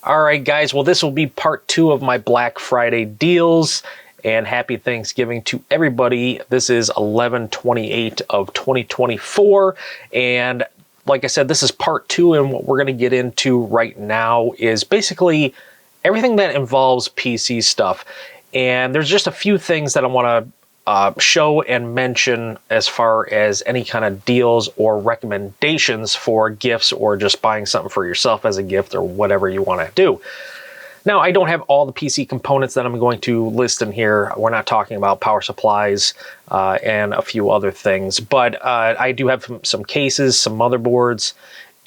All right, guys. Well, this will be part 2 of my Black Friday deals. And happy Thanksgiving to everybody. This is 11/28 of 2024. And like I said, this is part 2. And what we're going to get into right now is basically everything that involves PC stuff. And there's just a few things that I want to show and mention as far as any kind of deals or recommendations for gifts or just buying something for yourself as a gift or whatever you want to do. Now, I don't have all the PC components that I'm going to list in here. We're not talking about power supplies and a few other things, but I do have some cases, some motherboards,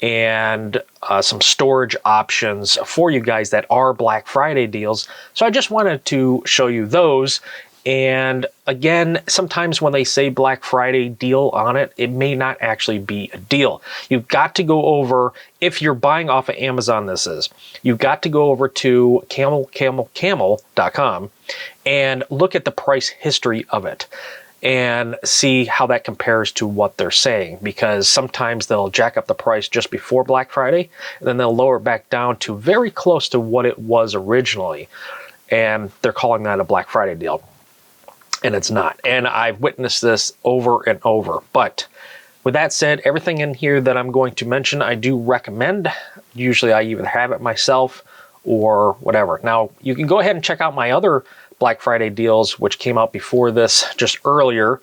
and some storage options for you guys that are Black Friday deals. So I just wanted to show you those. And again, sometimes when they say Black Friday deal on it, it may not actually be a deal. You've got to go over, if you're buying off of Amazon, you've got to go over to camel.com and look at the price history of it and see how that compares to what they're saying, because sometimes they'll jack up the price just before Black Friday and then they'll lower it back down to very close to what it was originally. And they're calling that a Black Friday deal. And it's not. And I've witnessed this over and over. But with that said, everything in here that I'm going to mention, I do recommend. Usually I either have it myself or whatever. Now, you can go ahead and check out my other Black Friday deals, which came out before this just earlier.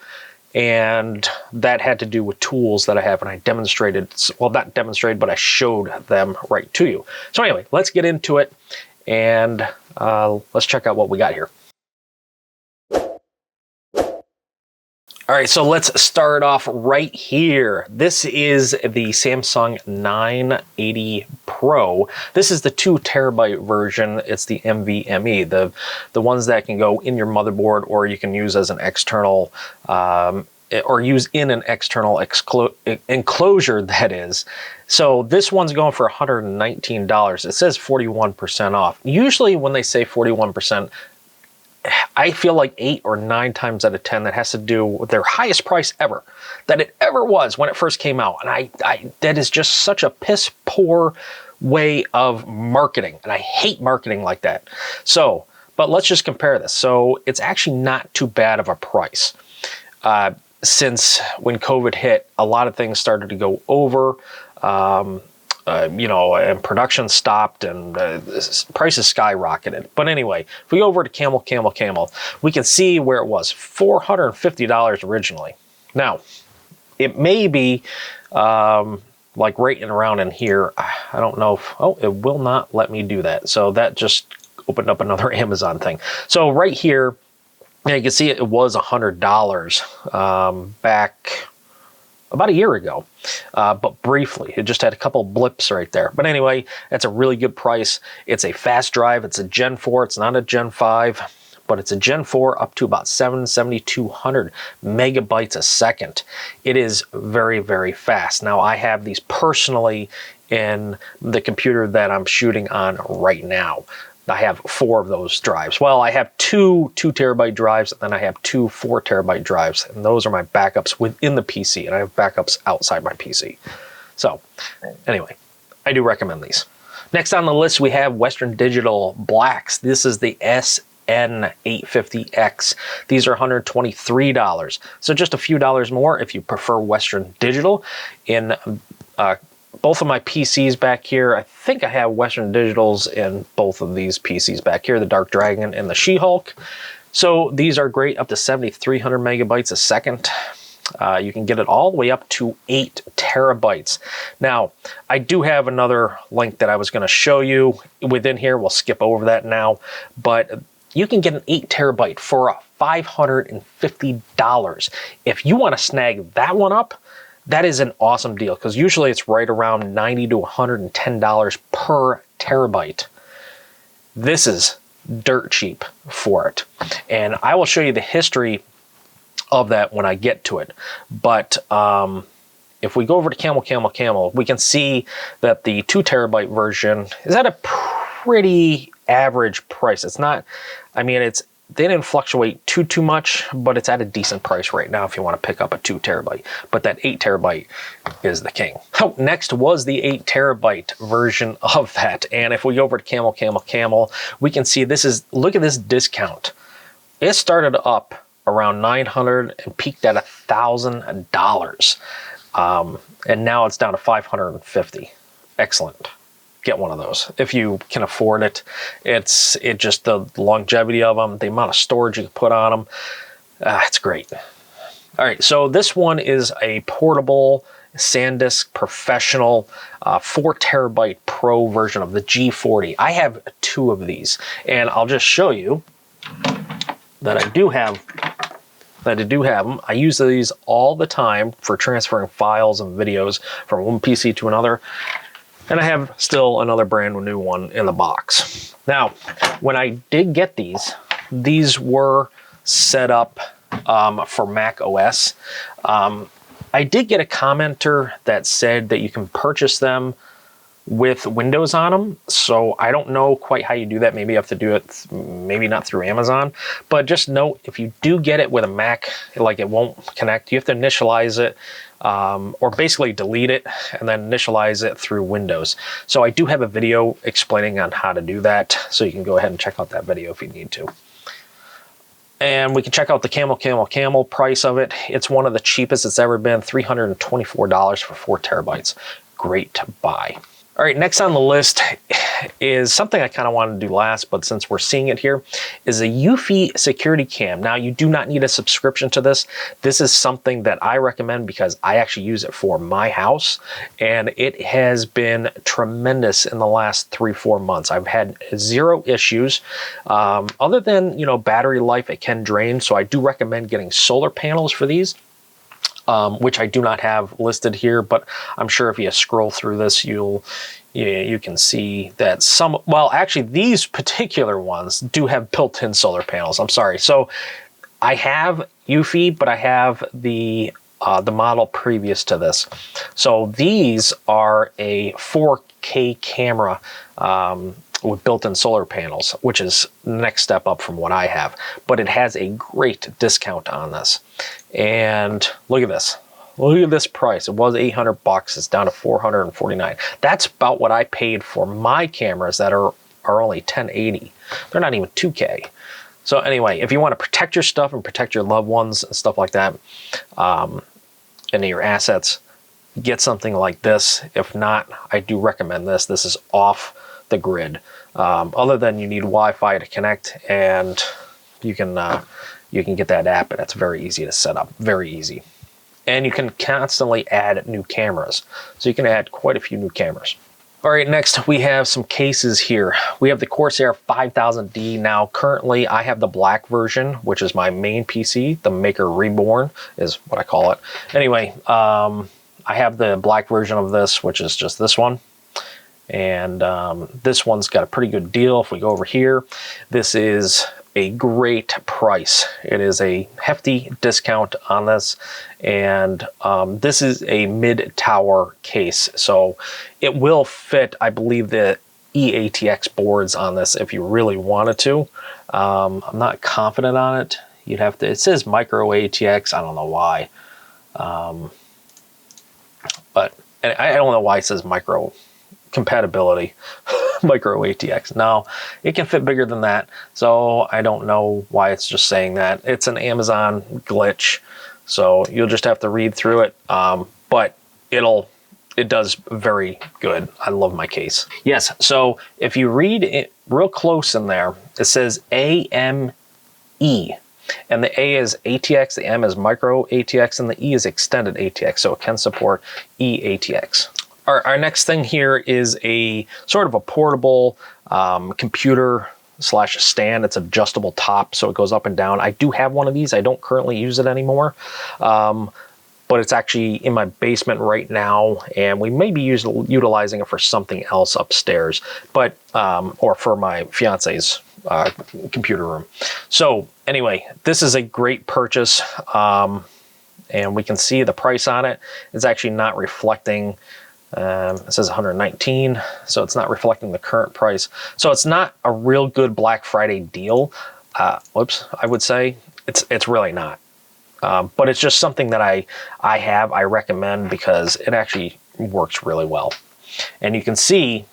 And that had to do with tools that I have. And I demonstrated, well, not demonstrated, but I showed them right to you. So anyway, let's get into it. And let's check out what we got here. All right, so let's start off right here. This is the Samsung 980 Pro. This is the 2 terabyte version. It's the NVMe, the ones that can go in your motherboard, or you can use as an external, or use in an external enclosure, that is. So this one's going for $119. It says 41% off. Usually when they say 41%, I feel like 8 or 9 times out of 10 that has to do with their highest price ever, that it ever was when it first came out. And that is just such a piss poor way of marketing. And I hate marketing like that. So, but let's just compare this. So it's actually not too bad of a price. Since when COVID hit, a lot of things started to go over. And production stopped and prices skyrocketed. But anyway, if we go over to Camel, we can see where it was, $450 originally. Now, it may be like right around in here. I don't know if, it will not let me do that. So that just opened up another Amazon thing. So right here, you can see it was $100 back about a year ago, but briefly. It just had a couple blips right there. But anyway, that's a really good price. It's a fast drive. It's a Gen 4. It's not a Gen 5, but it's a Gen 4 up to about 7,200 megabytes a second. It is very, very fast. Now, I have these personally in the computer that I'm shooting on right now. I have 4 of those drives. Well, I have 2 2-terabyte drives, and then I have 2 4-terabyte drives, and those are my backups within the PC, and I have backups outside my PC. So, anyway, I do recommend these. Next on the list, we have Western Digital Blacks. This is the SN850X. These are $123. So just a few dollars more if you prefer Western Digital. In both of my PCs back here, I think I have Western Digitals in both of these PCs back here, the Dark Dragon and the She-Hulk. So these are great, up to 7,300 megabytes a second. You can get it all the way up to 8 terabytes. Now, I do have another link that I was going to show you within here. We'll skip over that now. But you can get an 8 terabyte for $550. If you want to snag that one up, that is an awesome deal, because usually it's right around $90 to $110 per terabyte. This is dirt cheap for it. And I will show you the history of that when I get to it. But if we go over to Camel, we can see that the 2 terabyte version is at a pretty average price. It's not, I mean, it's they didn't fluctuate too much, but it's at a decent price right now if you want to pick up a 2 terabyte. But that 8 terabyte is the king. So next was the 8 terabyte version of that. And if we go over to Camel, we can see this is, look at this discount. It started up around $900 and peaked at $1,000. And now it's down to $550. Excellent. Get one of those if you can afford it. It's just the longevity of them, the amount of storage you can put on them. It's great. All right, so this one is a portable SanDisk Professional 4 terabyte Pro version of the G40. I have 2 of these, and I'll just show you that I do have them. I use these all the time for transferring files and videos from one PC to another. And I have still another brand new one in the box. Now, when I did get these were set up for Mac OS. I did get a commenter that said that you can purchase them with Windows on them. So I don't know quite how you do that. Maybe you have to do it, maybe not through Amazon. But just note, if you do get it with a Mac, like it won't connect, you have to initialize it. Or basically delete it and then initialize it through Windows. So I do have a video explaining on how to do that, so you can go ahead and check out that video if you need to. And we can check out the Camel price of it. It's one of the cheapest it's ever been, $324 for 4 terabytes. Great buy. All right, next on the list is something I kind of wanted to do last, but since we're seeing it here, is a Eufy security cam. Now, you do not need a subscription to this. This is something that I recommend because I actually use it for my house, and it has been tremendous in the last 3-4 months. I've had 0 issues, other than, you know, battery life, it can drain, so I do recommend getting solar panels for these. Which I do not have listed here, but I'm sure if you scroll through this, you can see that some, well, actually these particular ones do have built-in solar panels. I'm sorry. So I have Eufy, but I have the model previous to this. So these are a 4K camera with built-in solar panels, which is the next step up from what I have. But it has a great discount on this. And look at this. Look at this price. It was $800. It's down to $449. That's about what I paid for my cameras that are only 1080. They're not even 2K. So anyway, if you want to protect your stuff and protect your loved ones and stuff like that, and your assets, get something like this. If not, I do recommend this. This is off the grid. Other than you need Wi-Fi to connect, and you can get that app, and it's very easy to set up. Very easy. And you can constantly add new cameras. So you can add quite a few new cameras. All right, next we have some cases here. We have the Corsair 5000D. Now, currently I have the black version, which is my main PC. The Maker Reborn is what I call it. Anyway, I have the black version of this, which is just this one. And this one's got a pretty good deal. If we go over here, this is a great price. It is a hefty discount on this, and this is a mid-tower case, so it will fit, I believe, the eATX boards on this if you really wanted to. I'm not confident on it. You'd have to, it says micro ATX, I don't know why, but I don't know why it says micro compatibility. Micro ATX. No, it can fit bigger than that, so I don't know why it's just saying that. It's an Amazon glitch, so you'll just have to read through it, but it does very good. I love my case. Yes, so if you read it real close in there, it says AME, and the A is ATX, the M is micro ATX, and the E is extended ATX, so it can support eATX. Our next thing here is a sort of a portable computer slash stand. It's adjustable top, so it goes up and down. I do have one of these. I don't currently use it anymore, but it's actually in my basement right now, and we may be utilizing it for something else upstairs, but or for my fiance's computer room. So anyway, this is a great purchase, and we can see the price on it. It's actually not reflecting. It says 119, so it's not reflecting the current price. So it's not a real good Black Friday deal, whoops, I would say it's really not. But it's just something that I recommend because it actually works really well. And you can see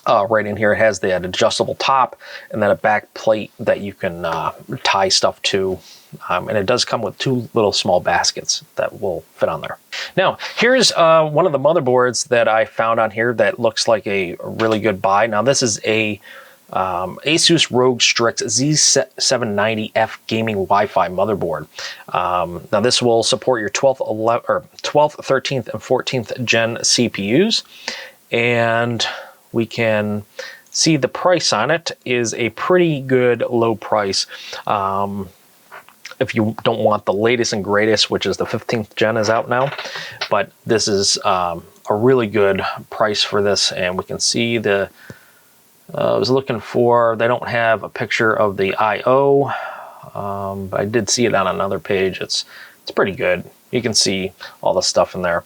right in here, it has that adjustable top and then a back plate that you can tie stuff to. And it does come with 2 little small baskets that will fit on there. Now, here's one of the motherboards that I found on here that looks like a really good buy. Now, this is a Asus ROG Strix Z790F gaming Wi-Fi motherboard. Now, this will support your 12th, 13th, and 14th gen CPUs. And we can see the price on it is a pretty good low price. If you don't want the latest and greatest, which is the 15th gen is out now, but this is a really good price for this. And we can see the, I was looking for, they don't have a picture of the I/O, but I did see it on another page. It's pretty good. You can see all the stuff in there.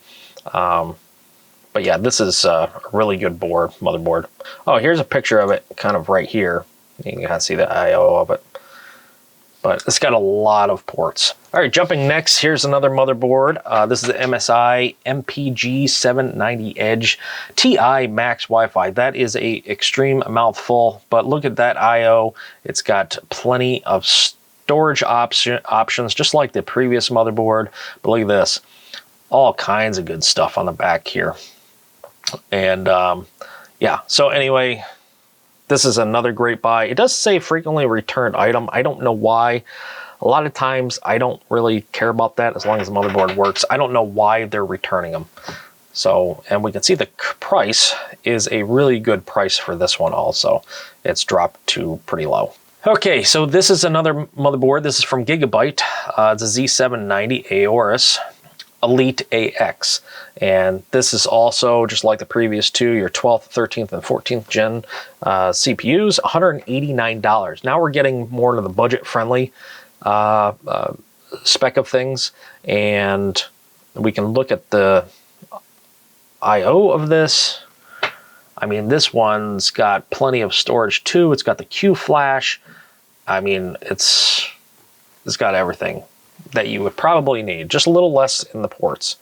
But yeah, this is a really good motherboard. Oh, here's a picture of it kind of right here. You can kind of see the I/O of it. But it's got a lot of ports. All right, jumping next, here's another motherboard. This is the MSI MPG 790 Edge TI Max Wi-Fi. That is a extreme mouthful, but look at that I/O. It's got plenty of storage options, just like the previous motherboard. But look at this, all kinds of good stuff on the back here. And yeah, so anyway, this is another great buy. It does say frequently returned item. I don't know why. A lot of times I don't really care about that as long as the motherboard works. I don't know why they're returning them. So, and we can see the price is a really good price for this one also. It's dropped to pretty low. Okay, so this is another motherboard. This is from Gigabyte. It's a Z790 Aorus Elite AX. And this is also, just like the previous two, your 12th, 13th, and 14th gen CPUs, $189. Now we're getting more into the budget-friendly spec of things. And we can look at the I/O of this. I mean, this one's got plenty of storage too. It's got the Q flash. I mean, it's got everything that you would probably need, just a little less in the ports.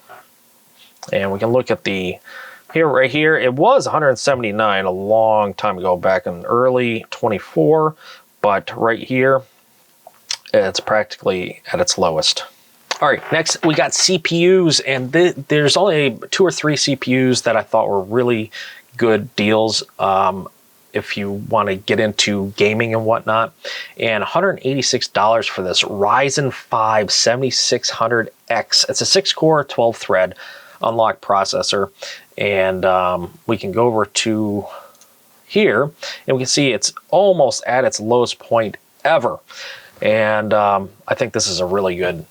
And we can look at the right here. It was 179 a long time ago, back in early 24, but right here it's practically at its lowest. All right, next we got CPUs, and there's only 2 or 3 CPUs that I thought were really good deals if you want to get into gaming and whatnot. And $186 for this Ryzen 5 7600X. It's a 6-core, 12-thread unlocked processor. And we can go over to here, and we can see it's almost at its lowest point ever. And I think this is a really good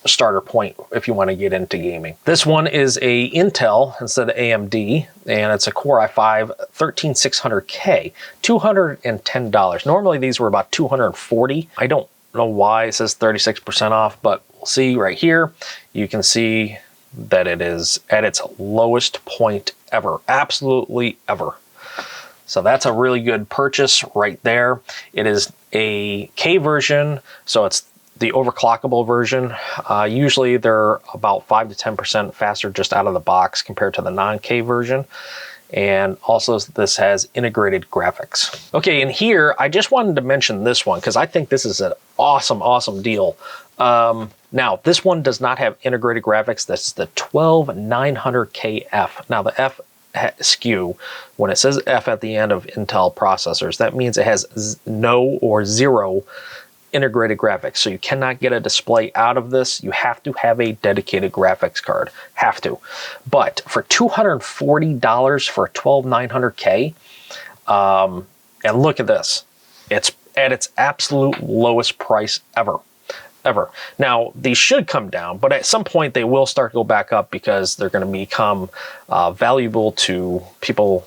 starter point if you want to get into gaming. This one is a Intel instead of AMD, and it's a Core i5 13600K, $210. Normally these were about $240. I don't know why it says 36% off, but we'll see right here. You can see that it is at its lowest point ever, absolutely ever. So that's a really good purchase right there. It is a K version, so it's the overclockable version. Usually they're about 5 to 10% faster just out of the box compared to the non-K version. And also this has integrated graphics. Okay, and here I just wanted to mention this one because I think this is an awesome, awesome deal. Now this one does not have integrated graphics. That's the 12900KF. Now the F SKU, when it says F at the end of Intel processors, that means it has no or zero integrated graphics. So you cannot get a display out of this. You have to have a dedicated graphics card. Have to. But for $240 for a 12900K, and look at this. It's at its absolute lowest price ever. Now, these should come down, but at some point they will start to go back up because they're going to become valuable to people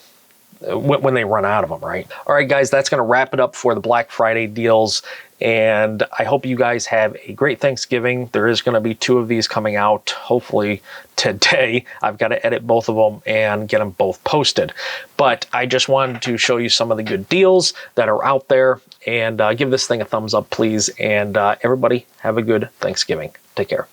when they run out of them, right? All right, guys, that's going to wrap it up for the Black Friday deals. And I hope you guys have a great Thanksgiving. There is going to be 2 of these coming out, hopefully today. I've got to edit both of them and get them both posted. But I just wanted to show you some of the good deals that are out there, and give this thing a thumbs up, please. And everybody have a good Thanksgiving. Take care.